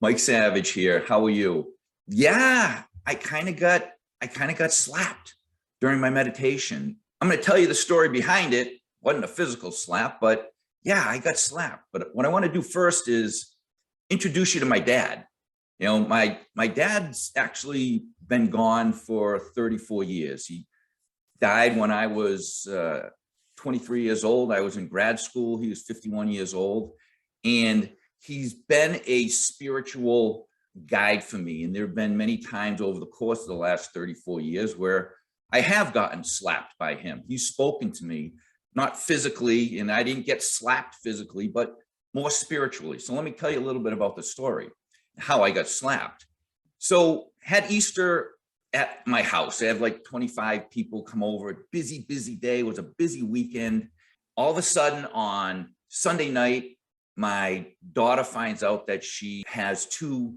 Mike Savage here. How are you? Yeah, I kind of got slapped during my meditation. I'm going to tell you the story behind it. Wasn't a physical slap, but yeah, I got slapped. But what I want to do first is introduce you to my dad. My dad's actually been gone for 34 years. He died when I was 23 years old. I was in grad school. He was 51 years old. And he's been a spiritual guide for me. And there have been many times over the course of the last 34 years where I have gotten slapped by him. He's spoken to me, not physically, and I didn't get slapped physically, but more spiritually. So let me tell you a little bit about the story, how I got slapped. So had Easter at my house. I have like 25 people come over. Busy, busy day. It was a busy weekend. All of a sudden on Sunday night, my daughter finds out that she has two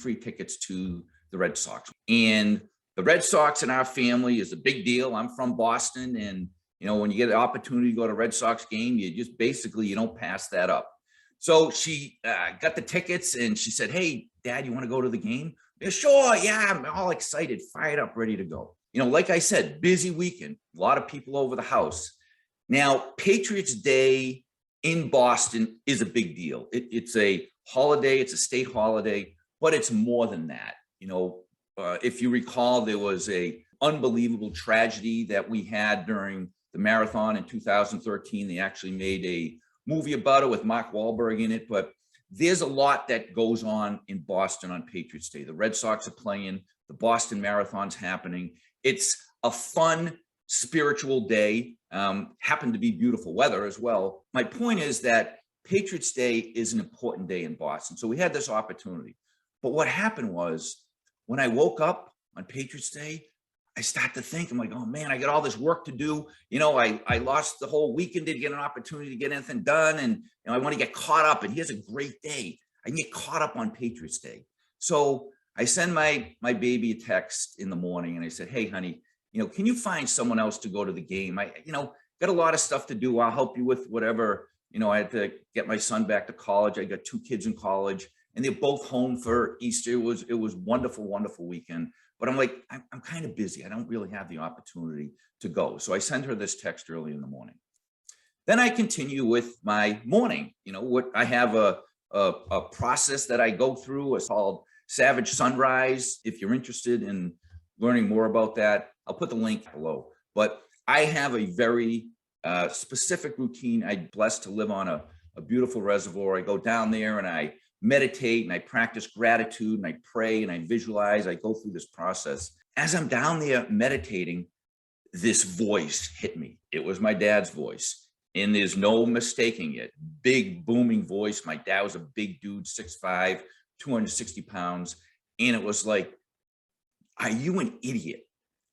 free tickets to the Red Sox. And the Red Sox in our family is a big deal. I'm from Boston. And, when you get an opportunity to go to a Red Sox game, you just basically, you don't pass that up. So she got the tickets and she said, "Hey, Dad, you want to go to the game?" Yeah, sure. Yeah, I'm all excited, fired up, ready to go. Like I said, busy weekend, a lot of people over the house. Now, Patriots Day in Boston is a big deal. It's a holiday, it's a state holiday, but it's more than that. If you recall, there was a unbelievable tragedy that we had during the marathon in 2013. They actually made a movie about it with Mark Wahlberg in it, but there's a lot that goes on in Boston on Patriots Day. The Red Sox are playing, the Boston Marathon's happening. It's a fun, spiritual day. Happened to be beautiful weather as well. My point is that Patriots Day is an important day in Boston. So we had this opportunity. But what happened was when I woke up on Patriots Day, I start to think, I'm like, oh man, I got all this work to do. I lost the whole weekend, didn't get an opportunity to get anything done. And I want to get caught up. And here's a great day. I can get caught up on Patriots Day. So I send my baby a text in the morning and I said, "Hey, honey, can you find someone else to go to the game? I got a lot of stuff to do. I'll help you with whatever. I had to get my son back to college. I got two kids in college and they're both home for Easter. It was wonderful, wonderful weekend. But I'm like, I'm kind of busy. I don't really have the opportunity to go." So I send her this text early in the morning. Then I continue with my morning. What I have a process that I go through. It's called Savage Sunrise. If you're interested in learning more about that, I'll put the link below. But I have a very specific routine. I'm blessed to live on a beautiful reservoir. I go down there and I meditate and I practice gratitude and I pray and I visualize. I go through this process. As I'm down there meditating, this voice hit me. It was my dad's voice. And there's no mistaking it. Big, booming voice. My dad was a big dude, 6'5", 260 pounds. And it was like, "Are you an idiot?"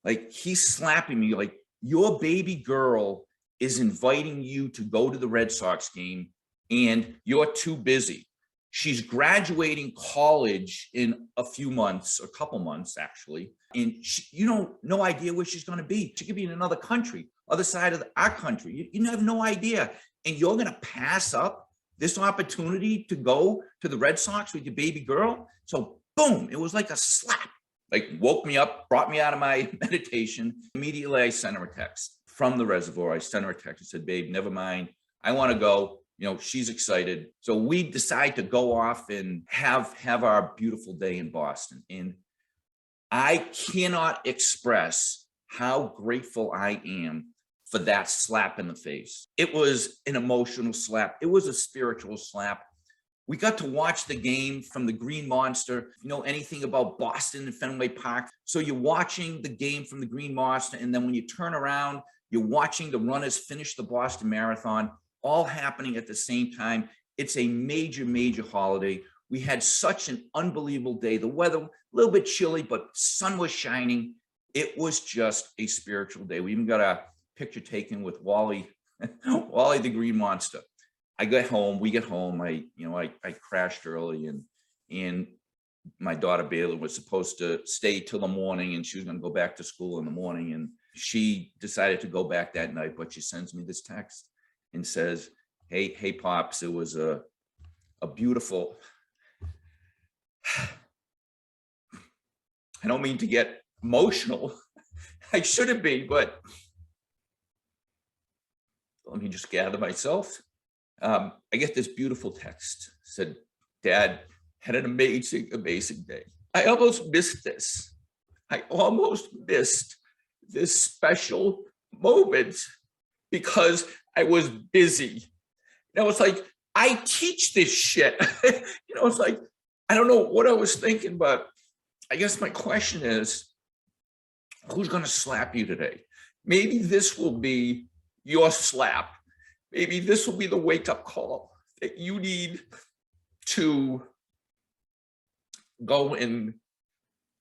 Like, he's slapping me like, "Your baby girl is inviting you to go to the Red Sox game and you're too busy. She's graduating college in a few months, a couple months actually. And no idea where she's going to be. She could be in another country, other side of our country. You have no idea. And you're going to pass up this opportunity to go to the Red Sox with your baby girl." So boom, it was like a slap. Like, woke me up, brought me out of my meditation. Immediately, I sent her a text from the reservoir. I sent her a text and said, "Babe, never mind. I want to go." She's excited. So we decide to go off and have our beautiful day in Boston. And I cannot express how grateful I am for that slap in the face. It was an emotional slap. It was a spiritual slap. We got to watch the game from the Green Monster. If you know anything about Boston and Fenway Park, so you're watching the game from the Green Monster, and then when you turn around, you're watching the runners finish the Boston Marathon, all happening at the same time. It's a major, major holiday. We had such an unbelievable day. The weather, a little bit chilly, but sun was shining. It was just a spiritual day. We even got a picture taken with Wally, Wally the Green Monster. We get home. I crashed early and my daughter Bailey was supposed to stay till the morning and she was going to go back to school in the morning. And she decided to go back that night, but she sends me this text and says, hey, Pops, it was a beautiful, I don't mean to get emotional. I shouldn't be, but let me just gather myself. I get this beautiful text. Said, Dad, had an amazing, amazing day. I almost missed this. I almost missed this special moment because I was busy. It's like, I teach this shit. It's like, I don't know what I was thinking, but I guess my question is, who's going to slap you today? Maybe this will be your slap. Maybe this will be the wake-up call that you need to go and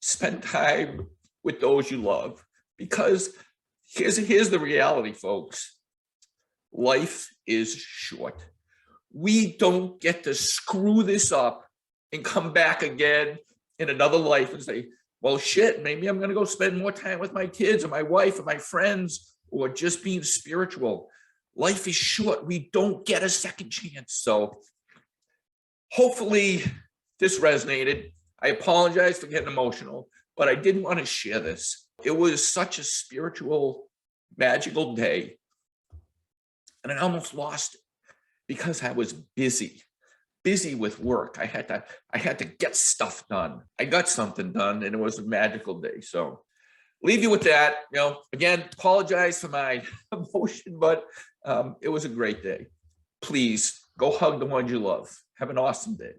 spend time with those you love. Because here's the reality, folks. Life is short. We don't get to screw this up and come back again in another life and say, well, shit, maybe I'm going to go spend more time with my kids or my wife or my friends or just being spiritual. Life is short. We don't get a second chance. So hopefully this resonated. I apologize for getting emotional, but I did want to share this. It was such a spiritual, magical day. And I almost lost it because I was busy with work. I had to get stuff done. I got something done and it was a magical day. So leave you with that. Again, apologize for my emotion, but it was a great day. Please go hug the ones you love. Have an awesome day.